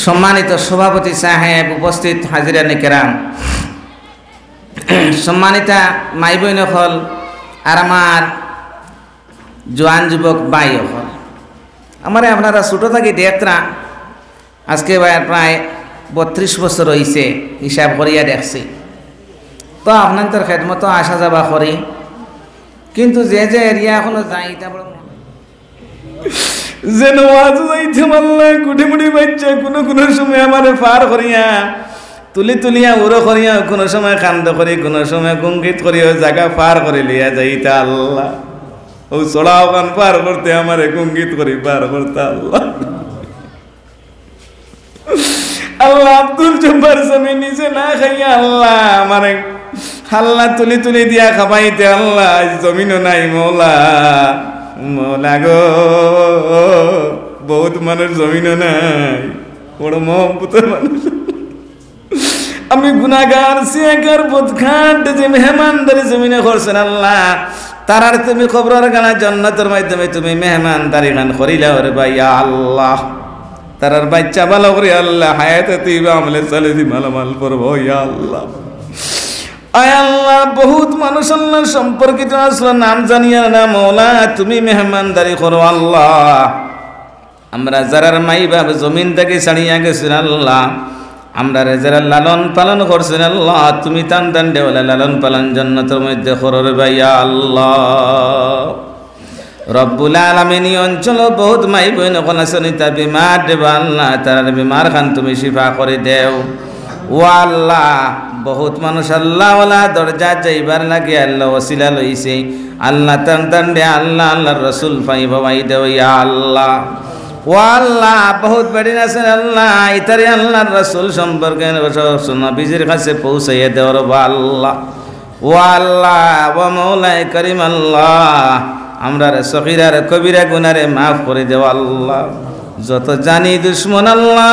সম্মানিত সভাপতি সাহেব, উপস্থিত হাজিরানে কেরাম, সম্মানিতা মাই বইন হল আর আমার জোয়ান যুবক ভাই হল, আমার আপনারা ছোটো থাকি দেখরা আজকে প্রায় 32 বছর হয়েছে হিসাব করিয়া দেখছি। তো আপনাদের খেদমতো আসা যাবা করি, কিন্তু যে যে এরিয়া এখনো যাই তা বড় যেন আজ যাইতে পারলাম কুটি মুটি বাচ্চা কোনো কোনো সময় আমার পার করিয়া তুলিয়া উড়ো করিয়া কোনো সময় কান্দ করি, কোনো সময় গুঙ্গিত করিয়া জায়গা পার করে লিয়া যাইতা আল্লাহ। ও চড়াও কান পার করতে আমার গুঙ্গিত করি পার করতে আল্লাহ। আল্লাহ আব্দুল জব্বার জমি নিচে না খাইয়া আল্লাহ আমার হাল্লা তুলি দিয়া খাবাইতে আল্লাহ জমিনও নাই মৌলা। মৌলা গো, বহুত মানুষ জমিনও নাই, বড় মহব্বতের মানুষ। আমি গুনাহগার সিয়াকার বদখাট যে মেহমানদারি জমিনে করছেন আল্লাহ, তারার তুমি খবরের গানা জান্নাতের মাধ্যমে তুমি মেহমানদারি গান করিলা রে ভাই আল্লাহ। তারার বাচ্চা ভালো করে আল্লাহ হায়াতে তুই আমলে চলে দি মালামাল করবো ইয়া আল্লাহ। আয় আল্লাহ, বহুত মানুষ আল্লাহ সম্পর্কিত আসলো নাম জানিয়া না মৌলা, তুমি মেহমানদারি করো আল্লাহ। আমরা যারার মাই বাপ জমিন থেকে ছাড়িয়া গেছেন আল্লাহ, আমরা যারা লালন পালন করছেন আল্লাহ, তুমি টান টান দেওয়ালা লালন পালন জান্নাতের মধ্যে করো রে ভাইয়া আল্লাহ। রব্বুল আলামিন অঞ্চল বহুত মাই বইন কোন সনিতা বিমার দেবা আল্লাহ, তার বিমার খান তুমি শিফা করে দেও ও আল্লাহ। বহুত মানুষ আল্লাহ ওলা দরজা যাইবার লাগে আল্লাহ ওসিলা লইছে আল্লাহ, টান টান দে আল্লাহ, আল্লাহর রসুল পাই বাবাই দেও ইয়া আল্লাহ। ও আল্লাহ, বহুত বেড়িন আছেন আল্লাহ, ইতারে আল্লাহর রসুল সম্পর্কে নবীজির কাছে পৌঁছাইয়া দেও রব্বা আল্লাহ। ও আল্লাহ, ও মৌলাই করিম আল্লাহ, আমরা সগীরা কবিরা গুনারে মাফ করে দেও আল্লাহ। যত জানি দুশ্মন আল্লাহ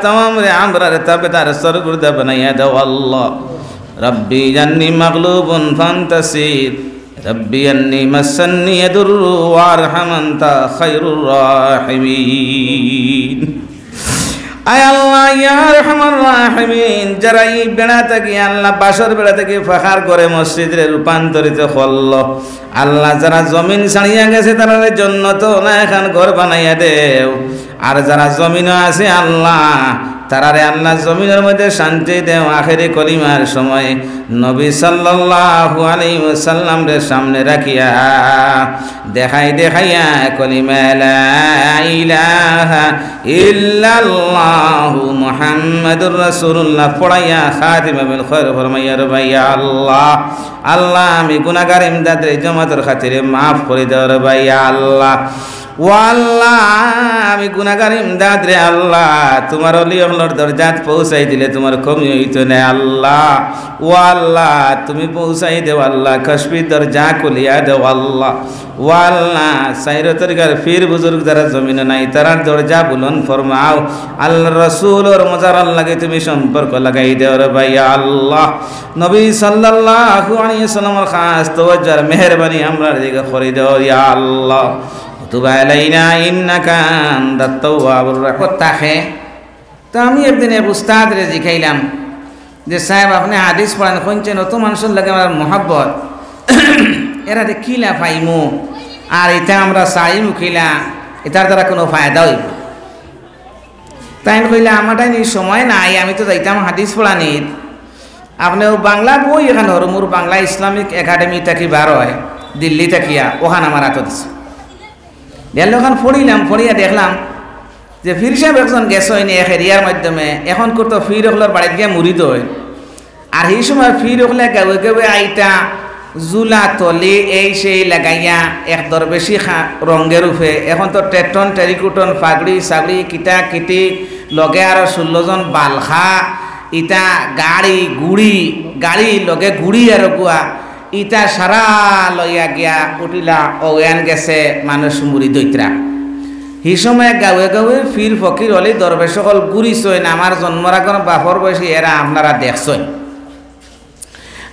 তামাম রে আমরা তাবেদার সরগুরদা বানাইয়া দেও আল্লাহ। রব্বি জান্নি মাগলুবুন ফান্তাসির, রব্বি আন্নি মাসান্নি ইয়াদুররু ওয়ারহাম আনতা খায়রুর রাহিমিন। আয় আল্লাহ ইয়া আরহামার রাহিমিন, যারা এই বেড়া থেকে আল্লাহ বাসর বেড়া থেকে ফাখার করে মসজিদে রূপান্তরিত করলো আল্লাহ, যারা জমিন ছাড়িয়া গেছে তারা জন্নত না এখন ঘর বানাইয়া দেও। আর যারা জমিনও আছে আল্লাহ, তারারে আল্লাহ জমিনের মধ্যে শান্তি দেও। আখেরি কলিমার সময় নবী সাল্লাল্লাহু আলাইহি ওয়াসাল্লাম রে সামনে রাখিয়া দেখাইয়া কলিমা লা ইলাহা ইল্লাল্লাহু মুহাম্মাদুর রাসূলুল্লাহ পড়াইয়া খাতিমা বিল খায়র ফরমাইয়া রে ভাইয়া আল্লাহ। আল্লাহ, আমি গুনাহগার ইমদাদের জামাতের খাতিরে মাফ করে দাও রে ভাইয়া আল্লাহ। ও আল্লাহ, আমি গুনাহগার ইমদাদ রে আল্লাহ, তোমার ওলি হলোর দরজাত পৌঁছাই দিলে তোমার কমি হইতো না আল্লাহ। ও আল্লাহ, তুমি পৌঁছাই দেও আল্লাহ, কশফি দরজা খুলিয়া দেও আল্লাহ। ও আল্লাহ, সাইর তরিকার ফির বুজুর্গ যারা জমিনে নাই তারার দরজা বুলন ফরমাও আল্লাহ। রসুলোর মজার আল্লাহকে তুমি সম্পর্ক লাগাই দেও রে ভাইয়া আল্লাহ। নবী সাল্লাল্লাহু আলাইহি ওয়াসাল্লামের খাস তওয়াজ্জুর মেহেরবানি আমরা দিকে করে দেও ইয়া আল্লাহ। তুবা আলাইনা ইন্নাকা আনতাত তাওয়াবুর রাহিম। তো আমি একদিন এক উস্তাদ রে জিখাইলাম যে সাহেব আপনি হাদিস পড়ান শুনছেন, অত মানুষের লাগে আমার মহাব্বত, এরা যে কিলা পাইমু আর এটা আমরা চাইমু খিলা, এটার দ্বারা কোনো ফায়দা হইব? তাই কইলা আমারটাই নি সময় নাই, আমি তো যাইতাম হাদিস পড়ানির। আপনি বাংলা বই এখানে হরমুর বাংলা ইসলামিক একাডেমি থাকি বার হয় দিল্লি থাকিয়া, ওখানে আমার হাতত দিছে। দেখলে ওখানে পড়িয়া দেখলাম যে ফির সাহেব একজন গেছ হয়নি এক এরিয়ার মাধ্যমে, এখন করতো ফির হকলার বাড়িতে গিয়ে মুড়িদ হয়। আর সেই সময় ফির হকলে গাবে আইটা জুলা তলি এই সেই লাগাইয়া এক দরবেশি রঙের উঠে। এখন তো টেটন টেরিকুটন ফাগড়ি সাগড়ি কিটা কিটি লগে আর 16 জন বালখা ইটা গাড়ি লগে গুড়ি আর গুয়া ইটা সারা লইয়া গিয়া উঠিলা ওয়ান গেছে মানুষ মুড়ি দৈত্রা। সেই সময় গাঁৱে ফির ফকির হলে দরবেশ সকল ঘুরিছই, আমার জন্মর আগর বাপর বয়সী এরা আপনারা দেখছই।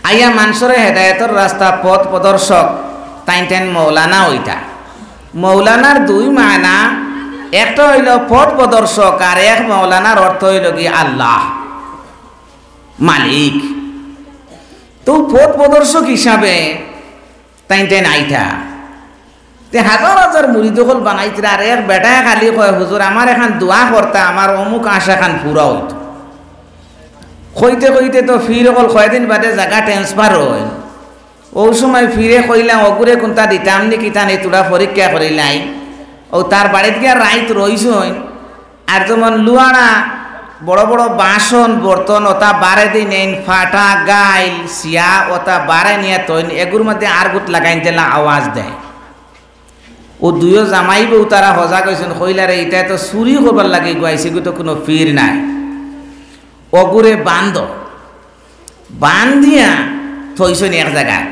আইয়া মানুষের হেদায়তর রাস্তা পথ প্রদর্শক তাইন মৌলানা ওইটা মৌলানার দুই মানা, একটা হইল পথ প্রদর্শক আর এক মৌলানার অর্থ হইল কি আল্লাহ মালিক। তো পথ প্রদর্শক হিসাবে তাই আইতা তে হাজার হাজার মুড়ি দখল বানাইতে আর এক বেটা খালি কয় হুজুর আমার এখন দোয়া করতা আমার অমুক আশা খান পুরা হইত। কইতে কইতে তো ফির অকল কয়দিন বাদে জায়গা ট্রান্সফার হয়। ওই সময় ফিরে কইলাম অগুরে কোনটা দিতাম নি কিতা নি তোরা পরীক্ষা করিলাই। ও তার বাড়িতে গিয়ে রাইত রইস আর যেমন লুয়ারা বড় বড় বাসন বর্তন ওটা বারে দিন নেন ফাটা গাইল সিয়া ওটা বারে নিয়ে তৈন এগুর মধ্যে আর গুট লাগাইন দিলা আওয়াজ দেয়। ও দুইও জামাই বউ তারা হজা কইছেন কইলারে এটা তো চুরি করবার লাগে গুয়াইছে গো তো কোনো ফির নাই। অগুরে বান্ধিয়া থইছেন এক জায়গায়।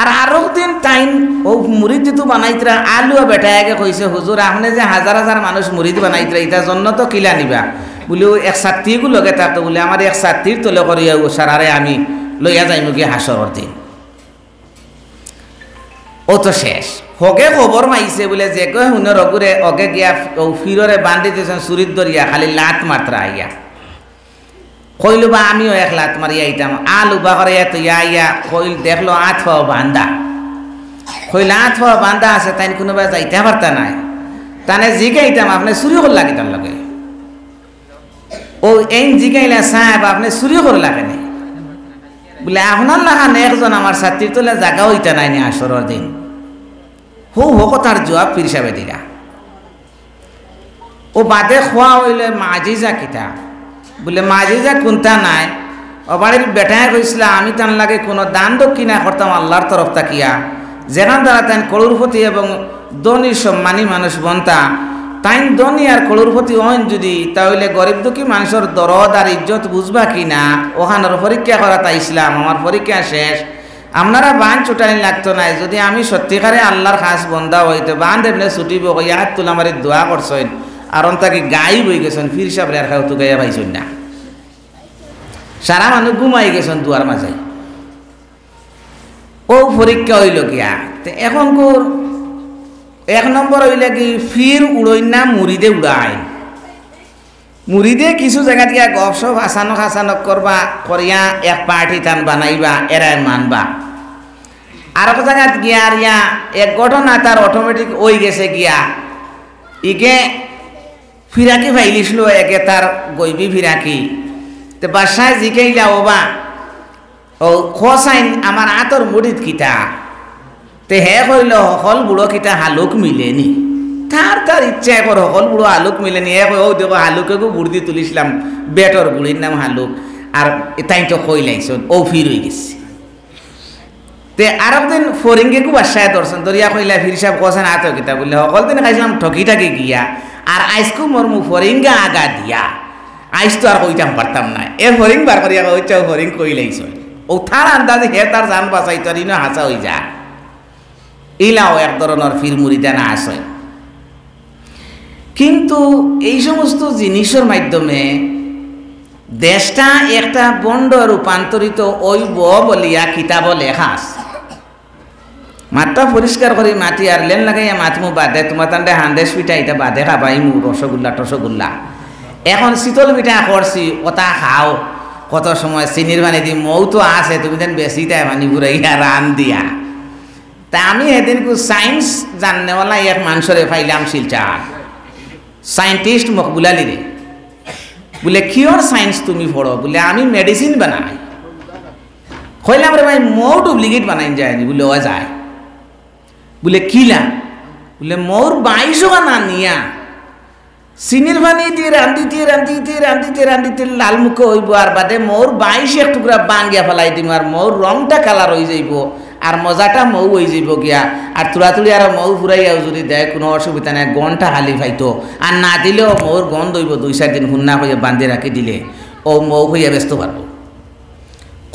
আর আরো দিন টাইম ও মুরিদ যেহেতু বানাইতরা আলু বেটা আগে কইছে হুজুর আপনি যে হাজার হাজার মানুষ মুরিদ বানাইতরা এটার জন্য তো কিলা নিবা বলে ও এক ছাত্রীগু লগে থাকতো বলে আমার এক ছাত্রীর তলে করিয়া সারারে আমি লইয়া যাইম কি হাসর দিন। ও তো শেষ হগে খবর মাইছে বলে যে কয় হুনের অগুরে অগে গিয়া ও ফিররে বান্ধি দিয়েছেন চুরির দরিয়া খালি লাত মাত্রা আইয়া কইল বা আমিও এক লাত মারিয়া আইতাম আলু বা করে এত ইয়া কইল দেখলো আট পাওয়া বান্ধা কইল আট পাওয়া বান্ধা আছে তাই কোনোবা যাইতে পারতা নাই তানে জিগাইতাম আপনি চুরি করলা কি তার লগে ও এই জিগাইলা সাহেব আপনি চুরি করলা কেন বলে আপনার লাগান একজন আমার ছাত্রীর তোলে জায়গা হইতা নাই নি আসরের দিন হো কথার জবাব পীর সাহেবে দিলা। ও বাদে খোয়া হইলে মাজিজা কিতা বলে মাজিজা কোনটা নাই ও বাড়ির বেটায় কইছিল আমি তার লাগে কোনো দান দক্ষিণা করতাম আল্লাহর তরফ তাকিয়া যেখান দ্বারা তাই করুরপতি এবং ধনী সম্মানী মানুষ বনতা তাই ধনী আর করুরপতি হন যদি তাহলে গরিব দুঃখী মানুষের দরদ আর ইজ্জত বুঝবা কিনা ওখানের পরীক্ষা করা তাই ইসলাম আমার পরীক্ষা শেষ আপনারা বান ছুটানি লাগতো নাই যদি আমি সত্যিকারে আল্লাহর খাস বন্ধা হইতো বান দেবনে ছুটিব ইয়াত তুলা মারি দোয়া করছেন আর তাকে গাই বই গেছেন ফির সাহেব আর খাও তো গাইয়া পাইছেন না সারা মানুষ ঘুমাই গেছেন দুয়ার মাঝে। ও পরীক্ষা হইল গিয়া এখন কোর এক নম্বর হইলে কি ফির উড়ই না মুড়িদে উড়ায় মুড়িদে কিছু জায়গা দিয়া গপ সপ হাসানক করবা করিয়া এক পার্টি টান বানাইবা এরাই মানবা আর এক জায়গাত গিয়া আর ইয়া এক ঘটনা তার অটোমেটিক ওই গেছে গিয়া ইকে ফিরাকি ফাইলিছিল একে তার গইবি ফিরাকি তো বাসায় জিকাইলা ওবা ও খসাইন আমার আতর মুড়িদ কিতা তে হে কইল হল বুড়ো কিতা হালুক মিলেনি তার ইচ্ছা কর হল বুড়ো হালুক মিলেনি এ কই ও দেখো হালুকে বুড়দি তুলিছিলাম বেটর বুড়ির নাম হালুক আর তাই তো কই লাইছ ও ফির হয়ে গেছে। তে আর একদিন ফরিঙ্গে কু বাসায় দর্শন দরিয়া কইলা ফির সাহেব কছেন আত কিতা বললে সকল দিন খাইছিলাম ঠকি ঠাকি গিয়া আর আইসকু মোর মু ফরিঙ্গা আগা দিয়া আইস তো আর কইতাম পারতাম না এ ফরিং বার করিয়া কইছে ফরিং কই লাইছ ও তার আন্দাজে হে তার জান বাঁচাই তোর ইনো হাসা হই যা ইলাও এক ধরনের ফির মুরিদানা আসে। কিন্তু এই সমস্ত জিনিসের মাধ্যমে দেশটা একটা বন্ড রূপান্তরিত ওইব বলিয়া কিতাব লেখা আছে মাত্রা পরিষ্কার করে মাটি আর লেন লাগাইয়া মাতিমু বাদে তোমার তান্ডে হান্দেশ পিঠা এটা বাদে খাবাইমু রসগোল্লা এখন শীতল পিঠা করছি কথা খাও কত সময় চিনির পানি দি মৌ তো আছে তুমি দেন বেশি তাই পানি ঘুরাইয়া রান দিয়া তা আমি সেদিন সায়েন্স জাননেওয়ালা এক মানুষরে পাইলাম শিলচার সায়েন্টিস্ট মকবুলালি রে বলে কিয়র সায়েন্স তুমি পড়ো বলে আমি মেডিসিন বানাই কইলাম রে ভাই মৌ ডুপ্লিকেট বানাই যায়নি বলে ও যায় বলে কিলা বলে মোর 22 না নিয়া চিনির পানি দিয়ে রান্ধিতে লাল মুখে হইব আর বাদে মোর 22 এক টুকরা বাঙ্গিয়া ফেলাই দিম আর মোর রংটা কালার হয়ে যাইব আর মজাটা মৌ হয়ে যাইব গিয়া আর তুলাতুলি আর মৌ ফুরাইয়াও যদি দেয় কোনো অসুবিধা নাই গনটা হালি ফাইতো আর না দিলেও মৌর গন্ধ হইব 2-4 দিন হুন্না হয়ে বান্ধে রাখি দিলে ও মৌ হইয়া ব্যস্ত পারবো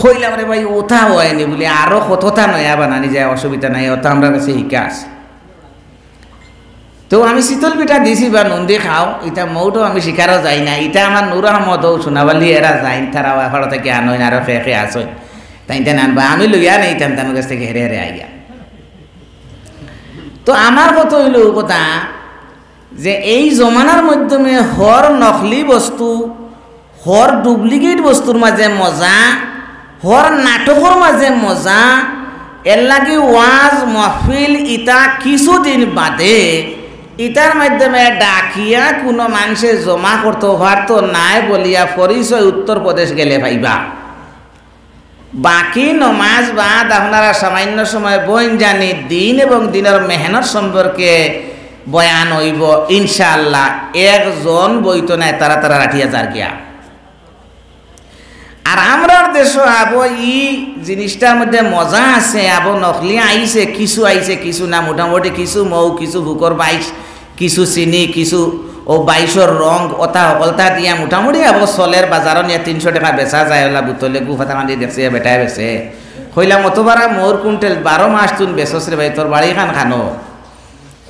কইলাম রে ভাই ওটা হয়নি বলে আরো কতটা নয়া বানানি যায় অসুবিধা নাই ওটা আমরা কাছে শিখা আছে। তো আমি শীতল পিঠা দিছি বা নন্দী খাও এটা মৌটো আমি শিকারও যাই না এটা আমার নুর আহমদ সোনাবালি এরা যাই তারা এফার থেকে আনইন আরো ফেঁকে আসই তাই আনবা আমি লইয়া নেই তার কাছ থেকে হেরে আইয়া। তো আমার কথা হইল কথা যে এই জমানার মাধ্যমে হর নকলি বস্তু হর ডুপ্লিকেট বস্তুর মাঝে মজা হর নাটকের মাঝে মজা এর লাগে ওয়াজ মহফিল ইটা কিছুদিন বাদে ইটার মাধ্যমে ডাকিয়া কোনো মানুষে জমা করতে পারতো নাই বলিয়া পরিচয় উত্তরপ্রদেশ গেলে ভাইবা বাকি নমাজ বাদ আপনারা সামান্য সময় বইন জানি দিন এবং দিনের মেহনত সম্পর্কে বয়ান হইব ইনশাআল্লাহ একজন বইতো নাই তারা তারা রাঠিয়া যার গিয়া আর আমরার দেশ আবো ই জিনিসটার মধ্যে মজা আছে আবো নকলি আইছে কিছু না মোটামুটি কিছু মৌ কিছু ভুকর বাইশ কিছু চিনি কিছু ও বাইশর রং অতা সকলতা দিয়া মোটামুটি আবো চলের বাজার নিয়ে 300 টাকা বেচা যায় ওলা বুতলে গুফাতা কান্দি দেখছে বেটাই বেছে হইলাম অতবারা মোর কুইন্টেল 12 মাস তুন বেচস রে ভাই তোর বাড়ি খানো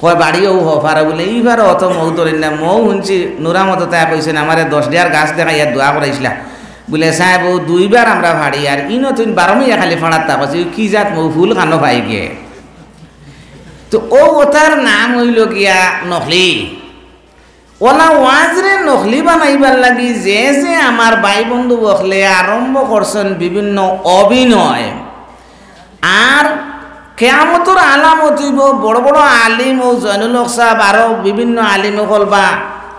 কয় বাড়িও হফারা বলে এইবার অত মৌ ধরেন না মৌ শুনছি নুরামত তাই কইছেন আমার 10 ডিয়ার গাছ দেখা ইয়ার দোয়া করাইছিলা বলে সাহেব 2বার আমরা ভাড়ি আর ইনো তুই 12 মিয়া খালি ফাড়ার তা পাচ্ছি কি জাত মৌ ফুল খানো পাই গিয়ে তো ও ওটার নাম হইল গিয়া নকলি ওলা ওয়াজরে নকলি বানাইবার লাগি যে আমার ভাই বন্ধু বকলে আরম্ভ করছেন বিভিন্ন অভিনয় আর কেয়ামতর আলামত হইব বড় বড় আলিম ও জয়নুল হক সাহেব আরো বিভিন্ন আলিম হল বা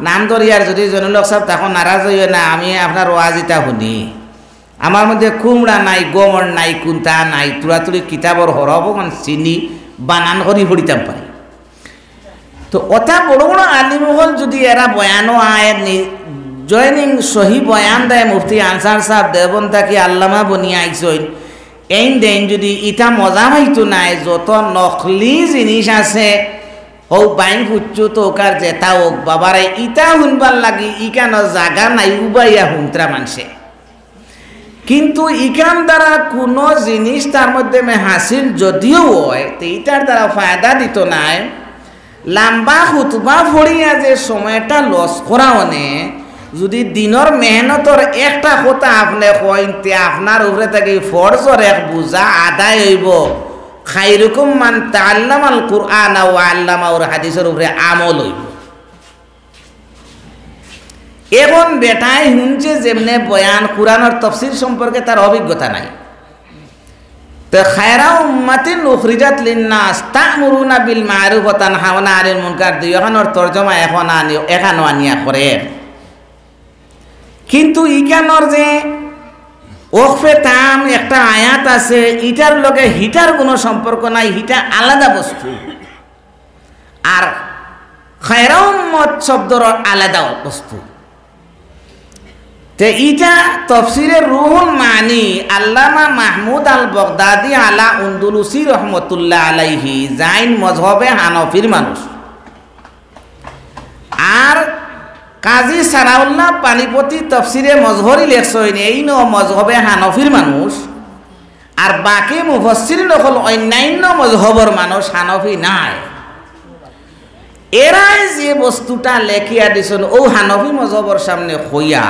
নাম ধরিয়ার যদি জয়নুল হক সাহেব তখন নারাজ হইবে না আমি আপনার ওয়াজিটা শুনি আমার মধ্যে কুমড়া নাই গমর নাই কুন্তা নাই তুড়াতুড়ি কিতাবর হরবগান চিনি বানান করি পড়িতাম পারি তো অথা বড় বড় আলিম হল যদি এরা বয়ানও আয় জয়নিং সহি বয়ান দেয় মুফতি আনসার সাহেব দেবন থাকি আল্লামা বনিয়া আইসইন এই দেন যদি ইটা মজা হইতো নাই যত নকলি জিনিস আছে হৌ বাইন ফুচ্ছু তো ওকার জেতা হোক বাবারে ইটা শুনবার লাগি ইকান জাগা নাই উবাইয়া শুনতরা মানুষে কিন্তু ইকান দ্বারা কোনো জিনিস তার মধ্যে হাসিল যদিও হয় তো ইটার দ্বারা ফায়দা দিত নাই লম্বা খুতবা ফড়িয়া যে সময়টা লস করা অনে যদি দিনের মেহনতর একটা কথা আপনি কইতে আপনার উপরে থেকে ফরজর এক বুঝা আদায় হইব খাইরকম মান তাআল্লামাল কুরআন ওয়া আল্লামাউর হাদিসের উপরে আমল হইব এখন বেটাই শুনছে যেমনে বয়ান কুরআনের তাফসীর সম্পর্কে তার অভিজ্ঞতা নাই তো খায়রা উম্মাতিন উখরিজাত লিন্নাস তা'মুরুনা বিল মা'রুফ ওয়া তানহাউনা আনিল মুনকার দুইখানের তরজমা এখানো আনিয়া করে কিন্তু ইকানোর যে ওকফে তাম একটা আয়াত আছে ইটার লগে হিটার কোনো সম্পর্ক নাই হিটা আলাদা বস্তু আর খায়রা উম্মত শব্দর আলাদা বস্তু তে ইটা তাফসীরে রুহুল মানি আল্লামা মাহমুদ আল বাগদাদি আলা উন্দুলুসি রহমতুল্লাহ আলাইহি জাইন মযহবে হানফির মানুষ আর কাজী সানাউল্লাহ পানিপতি তাফসীরে মজহরি লেখছেন এই ন মজহবে হানফির মানুষ আর বাকি মুফাসসিরিন হল অন্যান্য মজহবর মানুষ হানফি নাই এরাই যে বস্তুটা লেখিয়া দিছেন ও হানফি মজহবর সামনে হইয়া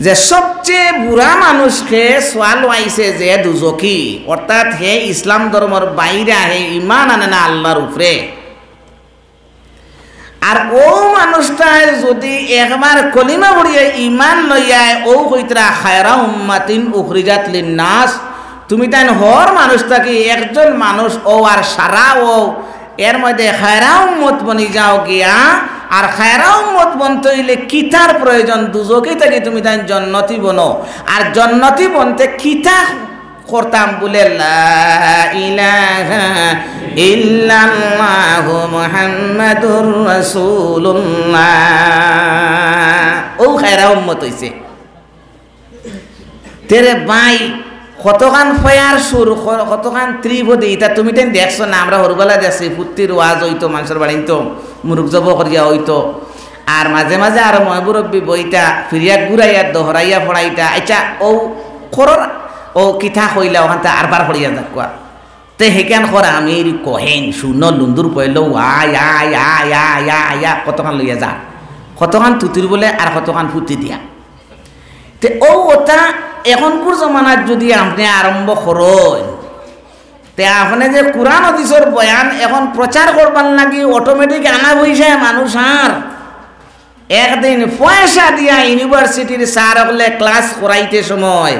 যে সবচেয়ে বুড়া মানুষকে সোয়াল আইছে যে দুজকি অর্থাৎ হে ইসলাম ধর্মর বাইরে হে ইমান আনে না আল্লাহর উপরে আর ও মানুষটায় যদি একবার কলিমা পড়িয়ে ইমান লইয়ায় ও কইতরা খায়রা উম্মাতিন উখরিজাত লিন্নাস তুমি তাই হর মানুষটাকে একজন মানুষ ও আর সারা ও এর মধ্যে খায়রা উম্মত বনি যাও গিয়া আর খায়রা উম্মত বনতে হইলে কিতার প্রয়োজন দুজকে থেকে তুমি তাই জান্নাতি বনো আর জান্নাতি বনতে কিতা করতাম বলে লা ইলাহা ইল্লাল্লাহু মুহাম্মাদুর রাসূলুল্লাহ ও খায়রা উম্মত হইছে তেরে ভাই কতখান ফয়ার সুর কতখান ত্রিপদী এটা তুমি তেন দেখছো না আমরা হরবেলা দেখছি ফুত্তির ওয়াজ হইতো মানুষের বাড়িতো মুরুখ জব করিয়া হইতো আর মাঝে মাঝে আর ময়বুরব্বী বইটা ফিরিয়া ঘুরাইয়া দহরাইয়া পড়াইটা আচ্ছা ও খরর ও কিথা কইলা ওখানটা আরবার করিয়া যাকুয়া তে হেকান করা আমি কহেন শূন্য লুন্দুর কইল আয়া কতখান লইয়া যা কতখান তুতির বলে আর কতখান ফুটি দিয়া তে ও ওটা এখনকার জমানার যদি আপনি আরম্ভ করেন তে আপনি যে কোরআন হাদিসের বয়ান এখন প্রচার করবার লাগি অটোমেটিক আনা বইছে মানুষ আর একদিন পয়সা দিয়া ইউনিভার্সিটির স্যার হলে ক্লাস করাইতে সময়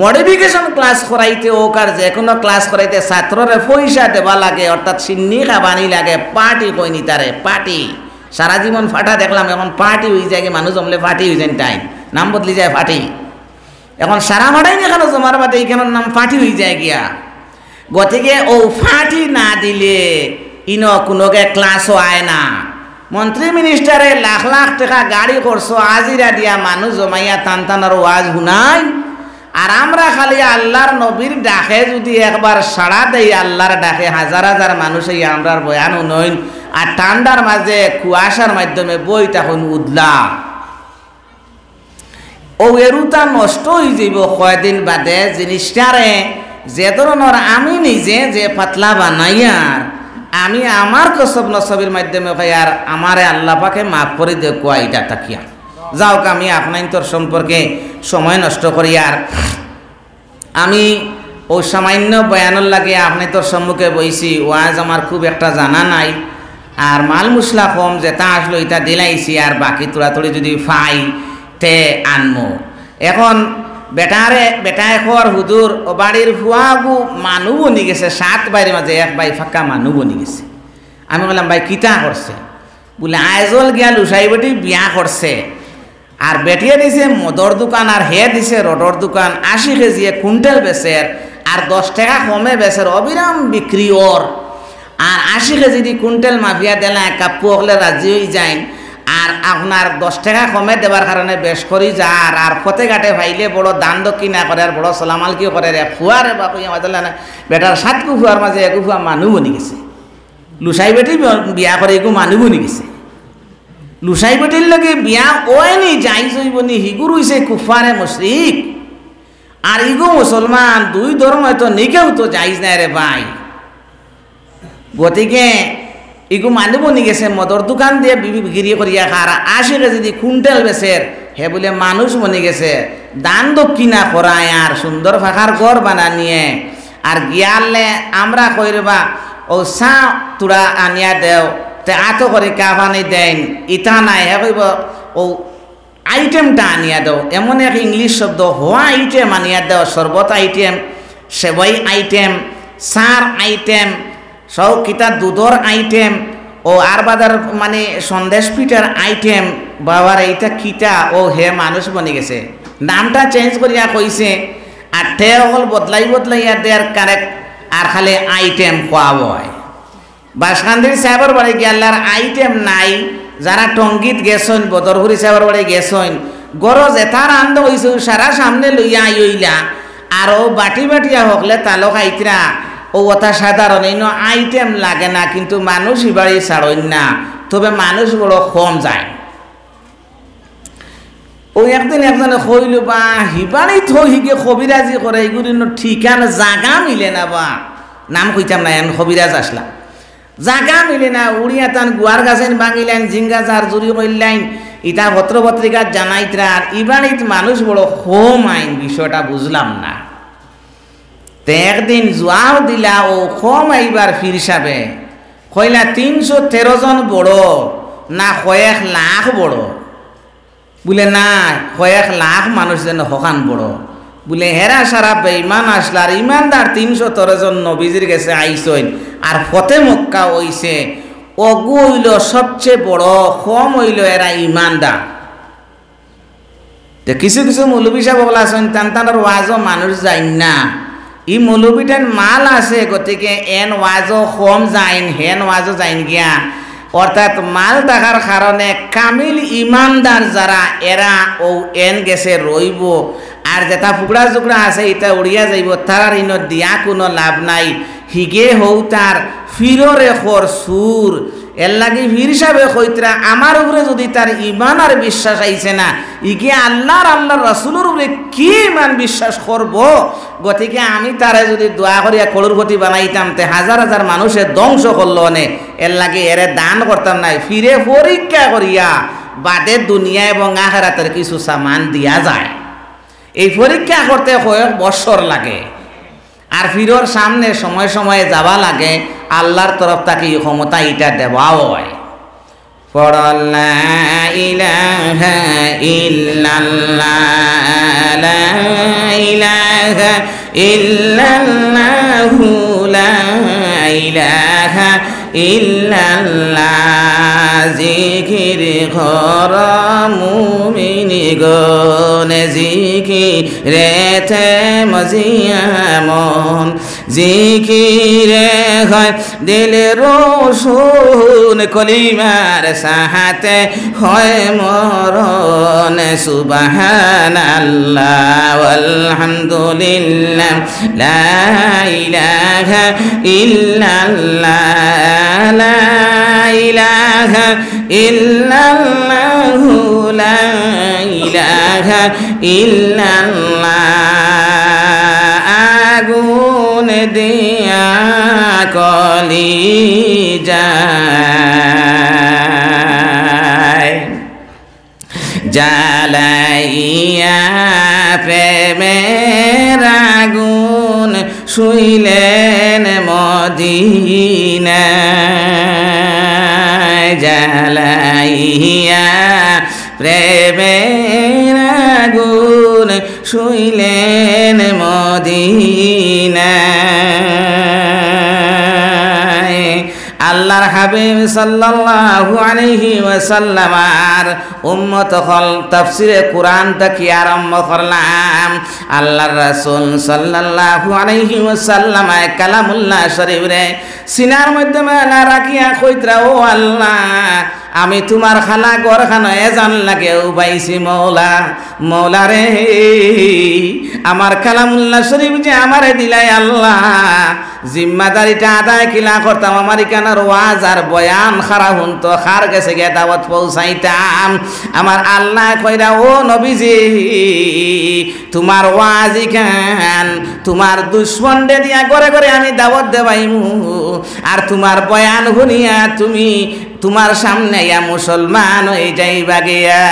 মডিফিকেশন ক্লাস করাইতে হোক আর যে কোনো ক্লাস করাইতে ছাত্ররে পয়সা দেওয়া লাগে, অর্থাৎ সিন্নি খাবানি লাগে, পার্টি কইনি তারে পার্টি। সারা জীবন ফাটা দেখলাম, এখন পার্টি হয়ে যায়, মানুষ জমলে পার্টি হয়ে যায়, টাইম নাম বদলি যায় ফাটি। এখন সারা মাঠাই না কেন জমার বাটে এইখানের নাম ফাটি হয়ে যায় গিয়া। গতিকে ও ফাটি না দিলে ইনো কোনোকে ক্লাসও আয় না। মন্ত্রী মিনিস্টারে লাখ লাখ টাকা গাড়ি করছো আজিরা দিয়া মানুষ জমাইয়া টান টানার ওয়াজ শুনাই, আর আমরা খালি আল্লাহর নবীর ডাকে যদি একবার সাড়া দেই, আল্লাহর ডাকে হাজার হাজার মানুষ এই আমরার বয়ান উন্নয়ন, আর ঠান্ডার মাঝে কুয়াশার মাধ্যমে বই তখন উদলা ও এরুতা নষ্ট হয়ে যাব কয়দিন বাদে। জিনিসটারে যে ধরনের আমি নিজে যে পাতলা বানাইয়ার আমি আমার কসব নসবের মাধ্যমে আর আমারে আল্লাহ পাকে মাফ করে দেখুয়া এটা তাকিয়া যাও। আমি আপনার তোর সম্পর্কে সময় নষ্ট করি আর আমি ও সামান্য বয়ানোর লাগে আপনি তোর সম্মুখে বইছি, ওয়াজ আমার খুব একটা জানা নাই, আর মাল মুসলা কম যেটা আসলো এটা দিলাইছি, আর বাকি তোড়াতুড়ি যদি ফাই তে আনমো। এখন বেটায় খোয়ার হুদুর ও বাড়ির ফুয়াগু মানু বনি গেছে, 7 বাইরের মাঝে 1 বাই ফাঁকা মানু বনি গেছে। আমি বললাম ভাই কিতা করছে? বলে আইজল গিয়া লুসাই বেটি বিয়া করছে, আর বেটিয়ে দিছে মদর দোকান, আর হে দিছে রডর দোকান। 80 কেজি কুইন্টাল বেচের, আর 10 টাকা কমে বেচের, অবিরাম বিক্রি ওর। আর 80 কেজি দি কুইন্টাল মাফিয়া দিলা কাপু হলে রাজি হয়ে যায়, আর আপনার 10 টাকা কমে দেবার কারণে বেশ করি যার, আর ফতে ঘাটে ভাইলে বড় দান দক্ষিণা করে, আর বড় সালামালকি করে রে ফুয়ারে বাপু না বেটার 7 কুফুয়ার মাঝে 1 কুফুয়া মানুষ বনি গেছে। লুসাই বেটি বিয়া করে এগু মানুষ বনি গেছে। লুসাই বেটির লগে বিয়া ওয়নি যাই জইবনি, হিগুর হইছে কুফারে মুশরিক, আর ইগু মুসলমান। 2 ধর্ম তো নিকেও তো যাইজ নাই রে ভাই। গতিকে ইগু মানুষ বনি গেছে, মদর দোকান দিয়ে বিক্রি করিয়া খার, 80 কেজি দি কুইন্টাল বেচের, হে বলে মানুষ বনি গেছে। দান দক্ষিণা করায় আর সুন্দর ফাঁকার ঘর বানা নিয়ে, আর গিয়ালে আমরা কইরবা ও চা তোরা আনিয়া দেও, তে আতো করে কাফানি দেন, ইটা নাই হে কইব ও আইটেমটা আনিয়া দাও। এমন এক ইংলিশ শব্দ, হওয়া আইটেম আনিয়া দাও, শরবত আইটেম, সেবই আইটেম, সার আইটেম, সব কিতা দুধর আইটেম, ও আর বাজার মানে সন্দেশ পিঠার আইটেম। বাবার এইটা কিতা? ও হে মানুষ বনি গেছে। নামটা চেঞ্জ করিয়া কইছে, আর তে অকল বদলাইয়া দেয়ার কারেক্ট, আর খালি আইটেম খোয়া হয়। বাসকান্দির সাহেবের বাড়ি গেলার আইটেম নাই। যারা টঙ্গীত গেছেন, বদরপুরি সাহেবের বাড়ি গেছেন, গরজ এটার আনন্দ হয়েছে, সারা সামনে লইয়া আইলা, আর ও বাটি বাটিয়া হকলে তালো খাইতরা। ও ওটা সাধারণ এই আইটেম লাগে না, কিন্তু মানুষ ইবাড়ি ছাড়ন না, তবে মানুষ বড় কম যায়। ও একদিন একজনে কইল বা হিবাড়ি থই হিগে কবিরাজি করে, এগুলি ঠিকানা জাগা মিলে না, বা নাম কইতাম না, এখন কবিরাজ আসলা, জাগা মিলে না। উড়িয়া তান গুয়ার গাছেন ভাঙিলেন, জিঙ্গা জার জুড়ি করলেন, ইটা পত্র পত্রিকা জানাইতরা, আর ইবাড়িত মানুষ বড় কম আইন। বিষয়টা বুঝলাম না। তে একদিন জোয়াও দিলা ও কম এইবার ফির সাবে কইলা 313 জন বড় না 1 লাখ বড়? বলে না 1 লাখ মানুষ যেন হকান বড়। বলে হেরা সারা বেঈমান আসলার, ইমানদার 313 জন নবীজির কাছে আইসইন, আর ফতে মক্কা হইছে। অগু হইল সবচেয়ে বড়, কম হইল এরা ইমানদার। তো কিছু কিছু মৌলবী সাহেব বলাছেন তান্তানোর ওয়াজও মানুষ যায় না। ই মৌলবীটার মাল আছে, গতিকে এন ওয়াজও কম যাইন, হেন ওয়াজও যাইন গিয়া। অর্থাৎ মাল থাকার কারণে কামিল ইমানদার যারা, এরা ও এন গেছে রইব, আর যেটা ফুকড়া জুকড়া আছে এটা উড়িয়া যাইব, তার ইন দিয়া কোনো লাভ নাই। হিগে হৌ তার ফিররে খর সুর। এর লাগে ফির সাহেবে কইতরা, আমার উপরে যদি তার ইমান আর বিশ্বাস আইছে না, ইগে আল্লাহর রসুলের উপরে কি ইমান বিশ্বাস করব? গতিকে আমি তারে যদি দোয়া করিয়া কলুরপতি বানাইতাম, তে হাজার হাজার মানুষের ধ্বংস করল নে। এর লাগে এরে দান করতাম নাই। ফিরে পরীক্ষা করিয়া বাদে দুনিয়া এবং আখিরাতের কিছু সামান দিয়া যায়। এই পরীক্ষা করতে কয়েক বছর লাগে। আর ফিরোর সামনে সময় সময়ে যাবা লাগে আল্লাহর তরফ থেকে এই ক্ষমতা এটা দেওয়াও হয় পড়ল লা ইলাহা ইল্লাল্লাহ লা ইলাহা ইল্লাল্লাহু লা ইলাহা ইল্লাল্লাহ জিকির ঘর মুমিনি গনে জিকিরেতে মজিয়া মন জিকিরে হয় দিল রোশন কলিমার সাহাতে হয় মরণ সুবহানাল্লাহ আলহামদুলিল্লাহ লা ইলাহা ইল্লাল্লাহ লা ইলাহা ইল্লাল্লাহু লা ইলাহা ইল্লাল্লাহ আগুন দিয়া কলি যায় জ্বালাইয়া প্রেমের আগুন শুইলেন মদিনায় জ্বালাইয়া প্রেমের আগুন শুইলেন মদিনায় আল্লাহর হাবিব সাল্লাল্লাহু আলাইহি ওয়াসাল্লাম আর উম্মত হল তাফসিরে কোরআন থেকে আরম্ভ করলাম আল্লাহর রাসূল সাল্লাল্লাহু আলাইহি ওয়াসাল্লাম কালামুল্লাহ শরীফ রে সিনার মধ্যে মেলা রাখিয়া কইতরা ও আল্লাহ আমি তোমার খানা গরখানা এজান লাগে উবাইছি মৌলা মৌলা রে আমার কালামুল্লাহ শরীফ যে আমারে দিলাই আল্লাহ জিম্মাদারিটা আদায় কিলা করতাম আমার ইকানার ওয়াজ আর বয়ান খারা হুনতো খার গেছে গে দাওয়াত পৌঁছাইতাম আমার আল্লাহ কইরা ও নবীজি তোমার ওয়াজ ইকান তোমার দুশ্মনদের দিয়া করে করে আমি দাওয়াত দেবাইমু আর তোমার বয়ান শুনিয়া তুমি তোমার সামনে ইয়া মুসলমান হয়ে যাইবা গিয়া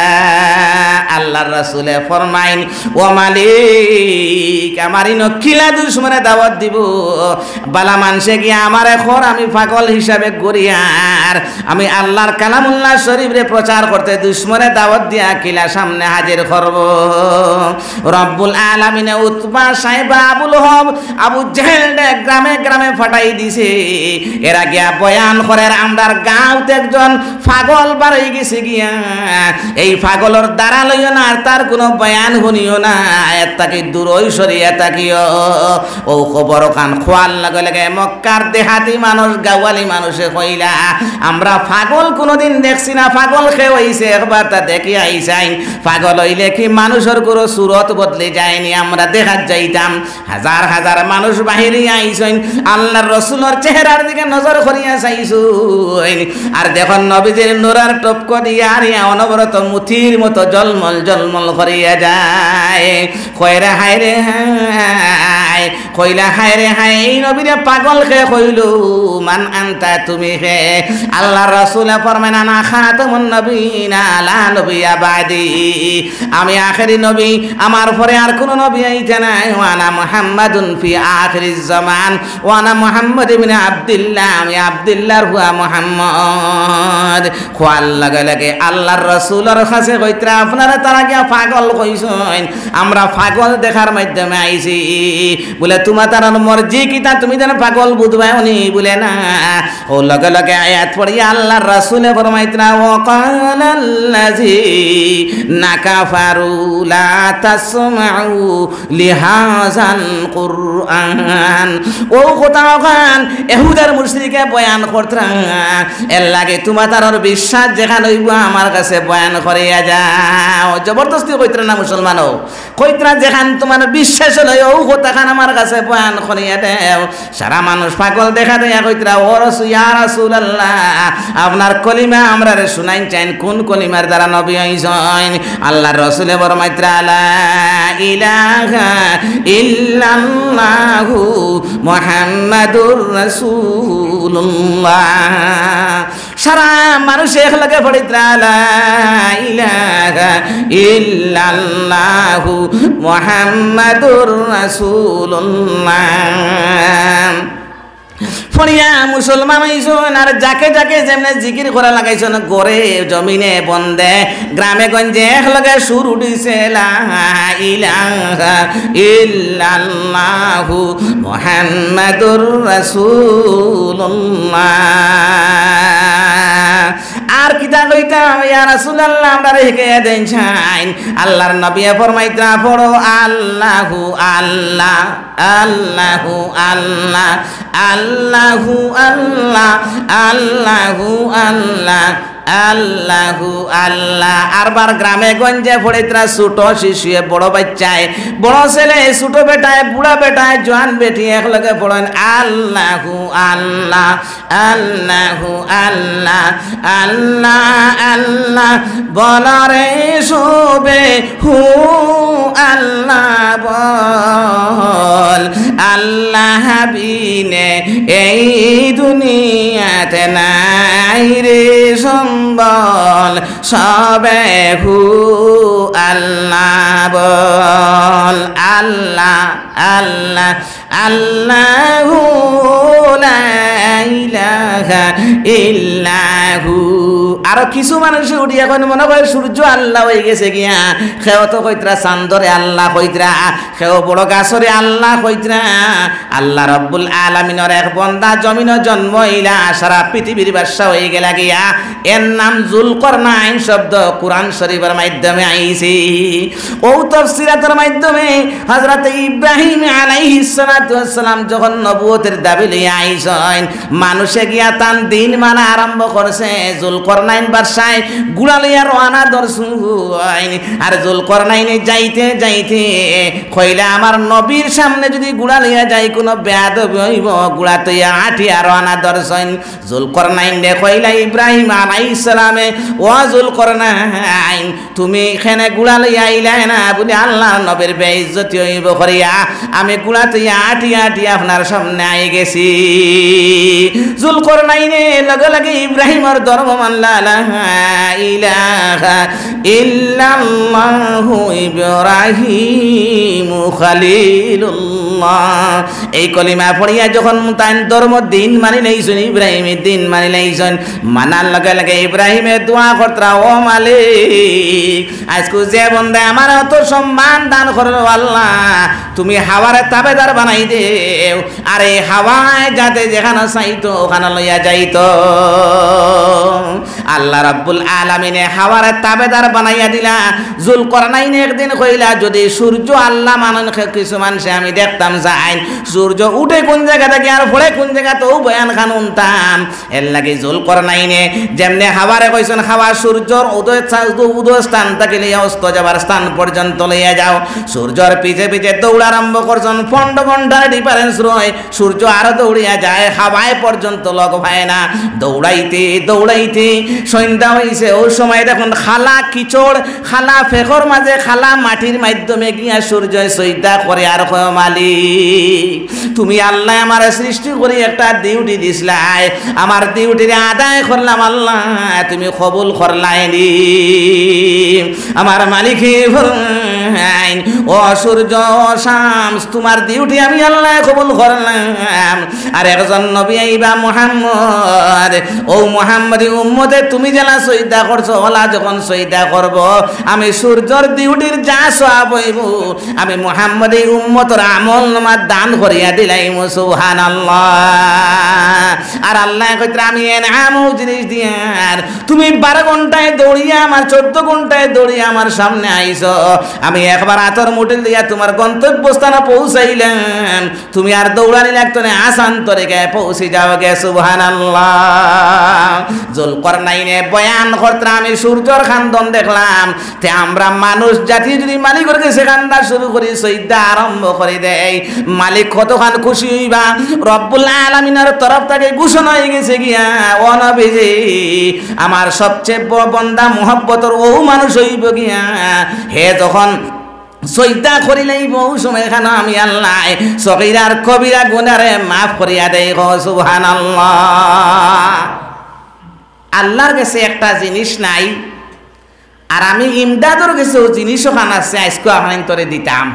আল্লাহর রাসূলে ফরমাইন ও মালিক আমারই নখিলা দুশ্মনে দাওয়াত দিব বালা মানুষে গিয়া আমারে খর আমি পাগল হিসাবে গড়িয়ার আমি আল্লাহর কালামুল্লাহ শরীফ রে প্রচার করতে দুশ্মনে দাওয়াত দিয়া কিলা সামনে হাজির করব রব্বুল আলামিনে উতবা সাহেবা আবুল হব আবু জেহেল গ্রামে গ্রামে ফাটাই দিছে এরা গিয়া বয়ান করে আমরার গাঁওতে একজন পাগল বার হয়ে গেছে গিয়া এই পাগলের দ্বারা লইও না আর তার কোনো বয়ান শুনিও না এটাকে দূরই সরিয়ে তাকিও ও খবর কান খোয়াল লাগে লাগে মক্কার দেহাতি মানুষ গাওয়ালি মানুষে কইলা আমরা পাগল কোনোদিন দেখছি না পাগল খেয়ে হইছে একবার তা দেখি আইসাই পাগল হইলে কি মানুষের কোনো সুরত বদলে যায়নি আমরা দেখাত যাইতাম হাজার হাজার মানুষ বাহিরে আইসইন আল্লাহর রাসূলের চেহারার দিকে নজর করিয়া চাইছুন আর দেখুন নবীজির নূরের টপক দিয়া আর অনবরত মুথির মতো জলমল জলমল করিয়া যায় কইরা হায় রে হায় কইলা হায় রে হায় এই নবীরে পাগল খেয়ে কইলু মান আনতা তুমি হে আল্লাহর রাসূল ফরমান আনা খাতামুন নবিয়িনা লা নবিয়্যা বাদি আমি আখেরি নবী আমার পরে আর কোন নবী আইতে নাই ওয়ানা মুহাম্মাদুন ফি আখিরিজ জামান ওয়ানা মুহাম্মদ ইবনে আব্দুল্লাহ আমি আব্দুল্লাহর হুয়া মুহাম্মদ খোয়াল লাগে লাগে আল্লাহর রাসূলের কাছে কইত্রা আপনারা তারা গিয়া পাগল কইছেন আমরা পাগল দেখার মাধ্যমে আইছি বলে তোমার তার মর্জি কিতা তুমি যেন পাগল বুঝবাই উনি বলে না ও লগে লগে আয়াত পড়ি আল্লাহর রাসূলে ফরমাইতরা ওয়া কালাল্লাযী নাকাফারু লা তাসমাউ লিহাযাল কুরআন ও কোথাও গান ইহুদার মুশরিকে বয়ান করতরা এর লাগে তোমার তার বিশ্বাস যেখানে হইব আমার কাছে বয়ান করিয়া যাও জবরদস্তি কইতরা না মুসলমানও কইতরা যেখান তোমার বিশ্বাস হলো ও কোথাখান আমার কাছে বয়ান করিয়া দেও সারা মানুষ পাগল দেখা দেয়া কইতরা ও রাসূল ইয়া রাসূলুল্লাহ আপনার কলিমা আমরা রে শুনাইন চাইন কোন কলিমার দ্বারা নবী হইছেন আল্লাহর রাসূলে ফরমাইতরা লা ইলাহা ইল্লাল্লাহু মুহাম্মাদুর রাসূলুল্লাহ সারা মানুষ একলগে পড়িত্রা লা ইলাহা ইল্লাল্লাহু মুহাম্মাদুর রাসূলুল্লাহ ফড়িয়া মুসলমান হইছন আর যাকে যাকে যেমনে জিকির করা লাগাইছন গড়ে জমিনে বন্দে গ্রামে গঞ্জে একলগে সুর উঠিছে লা ইলাহা ইল্লাল্লাহু মুহাম্মাদুর রাসূলুল্লাহ। আর কিতা কইতাম ইয়া রাসূলুল্লাহ আমরা রেখে দেন চাইন আল্লাহর নবী ফরমাইতা পড়ো আল্লাহু আল্লাহ আল্লাহু আল্লাহ আল্লাহু আল্লাহ আল্লাহু আল্লাহ আল্লাহু আল্লাহ। আরবার গ্রামে গঞ্জে পড়িত্রা ছোট শিশুয়ে বড় বাচ্চায় বড় ছেলে ছোট বেটায় বুড়া বেটায় জোয়ান বেটি একলগে পড়েন আল্লাহু আল্লাহ আল্লাহু আল্লাহ আল্লাহ আল্লাহ বলরে শোবে হু আল্লাহ বল আল্লাহ বিনে এই দুনিয়াতে নাই রে সম্বল সবে হু আল্লাহ বল আল্লাহ আল্লাহ আল্লাহু লা ইলাহা ইল্লাহু। আরো কিছু মানুষ উঠি এখন মনে করে সূর্য আল্লাহ হয়ে গেছে গিয়া সেও তো কইত্রা চান্দরে আল্লাহ কইত্রা সেও বড় গাছরে আল্লাহ কইত্রা। আল্লাহ রব্বুল আলামিনের এক বন্দা জমিন জন্ম হইলা সারা পৃথিবীর বাদশা হয়ে গেলা গিয়া এর নাম জুলকরনাইন শব্দ কোরআন শরীফের মাধ্যমে আইছে। ও তাফসীরাতের মাধ্যমে হযরত ইব্রাহিম আলাইহিস সালাতু ওয়াস সালাম যখন নবুয়তের দাবি লইয়া আইছেন মানুষে গিয়া তান দিন মানা আরম্ভ করছে জুলকরনাইন বাদশায় গুড়া লইয়া রওনা দরছুন। আর জুলকরনাইনে যাইতে যাইতে কইলা আমার নবীর সামনে যদি গুড়া লইয়া যাই কোনো বেয়াদবি হইব গুড়া তৈয়া আঠিয়া রওনা দরছুন। জুলকরনাইন দে কইলা ইব্রাহিম আলাইহিস সালামে ও জুলকরনাইন তুমি এখানে গুড়া লইয়া আইলা না বলে আল্লাহ নবীর বেইজ্জতি হইব করিয়া আমি গুড়া তৈয়া আঠিয়া আঠিয়া আপনার সামনে আই গেছি। জুলকরনাইনে লগে লগে ইব্রাহিমের ধর্ম মানলা লা ইলাহা ইল্লাল্লাহু ইব্রাহিম খলিলুল্লাহ এই কলিমা পড়িয়া যখন তাই ধর্ম দিন মানি লাইছেন ইব্রাহিমের দিন মানি লাইছেন মানার লগে লগে ইব্রাহিমে দোয়া করতরা ও মালিক আজকে যে বন্দে আমার অত সম্মান দান করলো আল্লাহ তুমি হাওয়ারে তাবেদার বানাই দেও আর এই হাওয়ায় যাতে যেখানে চাইতো ওখানে লইয়া যাইতো। আল্লাহ রাব্বুল আলামিনে হাওয়ারে তাবেদার বানাইয়া দিলা। জুলকরনাইন একদিন কইলা যদি সূর্য আল্লাহ মানেন কিছু মানুষে আমি দেখতাম যাই সূর্য উঠে কোন জায়গা থেকে আর পড়ে কোন জায়গা তো বয়ান খান উনতাম। এর লাগে জুলকরনাইনে যেমনে হাওয়ারে কইছেন হাওয়া সূর্যর উদয় স্থান থেকে লইয়া অস্ত যাবার স্থান পর্যন্ত লইয়া যাও। সূর্যর পিছে পিছে দৌড় আরম্ভ করছেন 15 ঘন্টার ডিফারেন্স রয় সূর্য আরো দৌড়িয়া যায় হাওয়ায় পর্যন্ত লগ পায় না। দৌড়াইতে দৌড়াইতে সন্ধ্যা হইছে ওই সময় দেখুন খালা কিচড় খালা ফেকর মাঝে খালা মাটির মাধ্যমে গিয়া সূর্য সইদা করে আর কয় মালিক তুমি আল্লাহ আমার সৃষ্টি করে একটা ডিউটি দিছলাই আমার ডিউটিরে আদায় করলাম আল্লাহ তুমি কবুল করলাইনি আমার মালিকে বলেন ও সূর্য ও শামস তোমার ডিউটি আমি আল্লাহ কবুল করলাম। আর একজন নবী আইবা মুহাম্মদ ও মুহাম্মদি উম্মতে তুমি জেলা সইদা করছো ওলা যখন সইদা করব আমি সূর্যর ডিউটির যা সওয়াব হইব আমি মুহাম্মদি উম্মতর আমল নামা দান করিয়া দিলাইম সুবহানাল্লাহ। আর আল্লাহ কইরা আমি এনাম জিনিস দিয়ার তুমি 12 ঘন্টায় দৌড়িয়া আমার 14 ঘন্টায় দৌড়িয়া আমার সামনে আইছো আমি একবার আতর মুঠিল দিয়া তোমার গন্তব্যস্থানে পৌঁছাইলাম তুমি আর দৌড়ানি লাগতো না আসান তরিকে পৌঁছে যাও গে সুবহানাল্লাহ। জুলকরনাইনে বয়ান করতে আমি সূর্যর খান্দন দেখলাম তে আমরা মানুষ জাতি যদি মালিকের কাছে কান্দা শুরু করি সইদা আরম্ভ করে দেয় মালিক কতখান খুশি হইবা। রব্বুল আলামিনের তরফ থেকে ঘোষণা হয়ে গেছে গিয়া ও নবীজি আমার সবচেয়ে বড় বান্দা মুহাব্বতের ও মানুষ হইব গিয়া হে যখন সইদা করি লাইব ওই সময় এখানে আমি আল্লাহ সগীরার কবিরা গুনারে মাফ করিয়া দেই গো সুবহানাল্লাহ। আল্লাহর কাছে একটা জিনিস নাই আর আমি ইমদাদর কাছেও জিনিসও খান আছে আজকে আপনার তরে দিতাম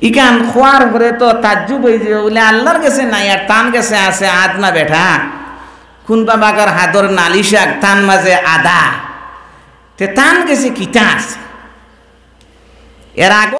ইকান খোয়ার পরে তো তাজ্জুব হয়ে যাবে বলে আল্লাহর কাছে নাই আর তান কাছে আছে আদ না বেঠা কোন বাবাকার হাতর নালিশাক তান মাঝে আদা তে তান গেছে কিতা আছে এর আগে